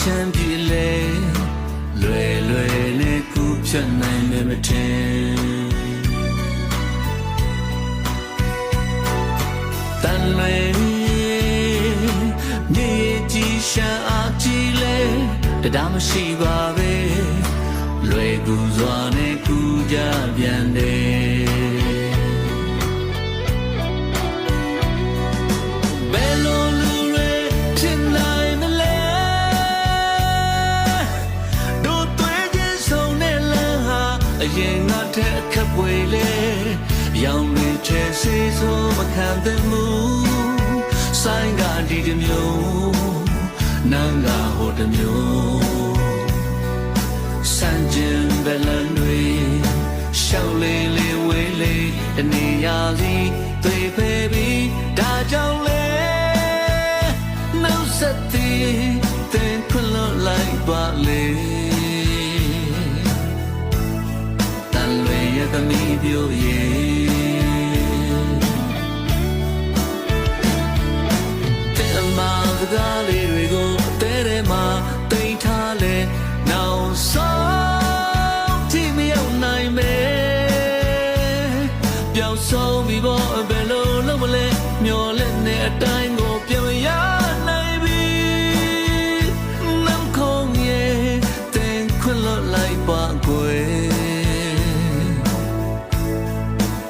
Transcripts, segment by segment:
ရှမ်းပြည်လေလွယ်လွယ်နဲ့ကူဖြတ်နိုင်မယ်မထင်တန်လွယ်မြေကြီးရှမ်းအားကြီးလေတရားမရှိပါပဲလွယ်ကူစွာနဲ့ကူကြပြန်တယ်ဘယ်လိုလူတွေဖြစ်နိုင်မလဲတို့တွေ့ချင်းဆုံးတဲ့လမ်းဟာအရင်ငါတဲ့အခက်ပွေလေရောင်တွေချဲစေဆိုမခံသင့်မှုဆိုင်ကဒီတစ်မျိုးနန်းကဟိုတစ်မျိုးစံကျင်ဘယ်လန်းတွေရှောက်လေးလေးဝေးလေးတနေရာစီသွေးဖေးပြီးဒါကြောင့်လေနှုတ်ဆက်သည်သင်ခွင့်လွတ်လိုက်ပါလေတန်လွေရဲ့သမီးပြိုရဲ့စကားလေးတွေကိုတဲထဲမှာတိတ်ထားလဲနောက်ဆုံးထိမရောက်နိုင်ပဲပျောက်ဆုံးပြီပေါ့ဘယ်လိုလုပ်မလဲမျောလက်နဲ့အတိုင်းကိုပြောင်းရနိုင်ပြီနမ်ခုံရဲ့တင်ခွင့်လွတ်လိုက်ပါကွယ်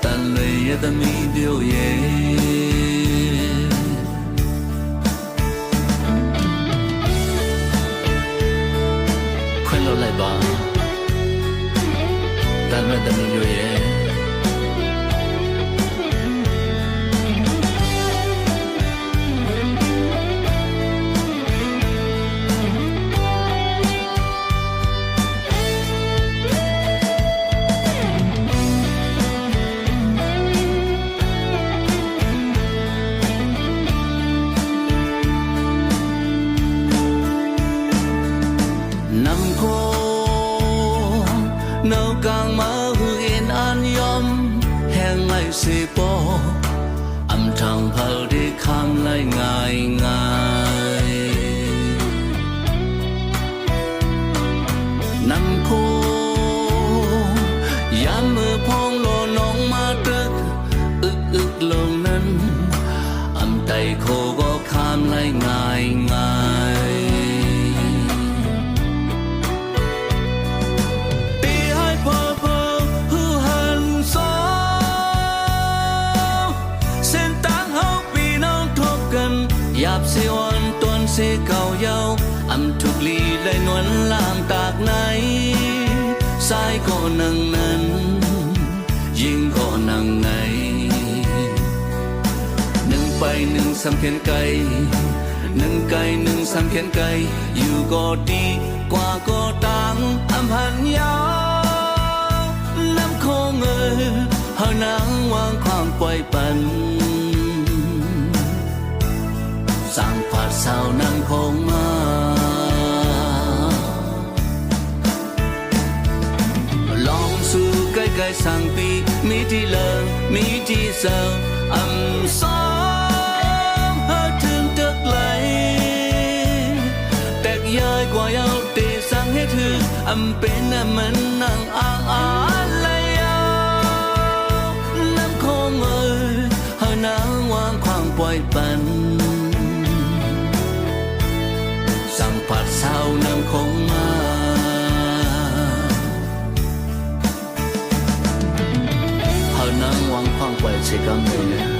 တန်လွေရဲ့သမီးပြိုရဲ့လိုက်ပါတန်မဲ့တမီးတို့ရဲ့nào càng mơ yên an yom hẹn lại sẽ bỏ âm thầm phở để khám lại ngày ngày năm cô yam mơ phong lo nong ma trật ức lòng năn âm tay khô có khám lại ngày ngày yap se wan tuan se cao yau am thuk li lai nuan lam tak nai sai ko nang nan yin ko nang nai nang pai nang sam phian nang sam phian kai you go đi qua ko tang am han yau nam khong ha nang wang khang quay pan sang phạt sao năng không mà lòng su cái sang pi mi ti lờ mi ti sao âm sóng hơi thương tức lại tẹt dài qua nhau tê sang hết hư âm bên em mình năng lại năm không ơi hơi nắng hoang khoang quay pan sang phạt sao nang không mà hơi nắng hoang khoang quay sẽ cắm người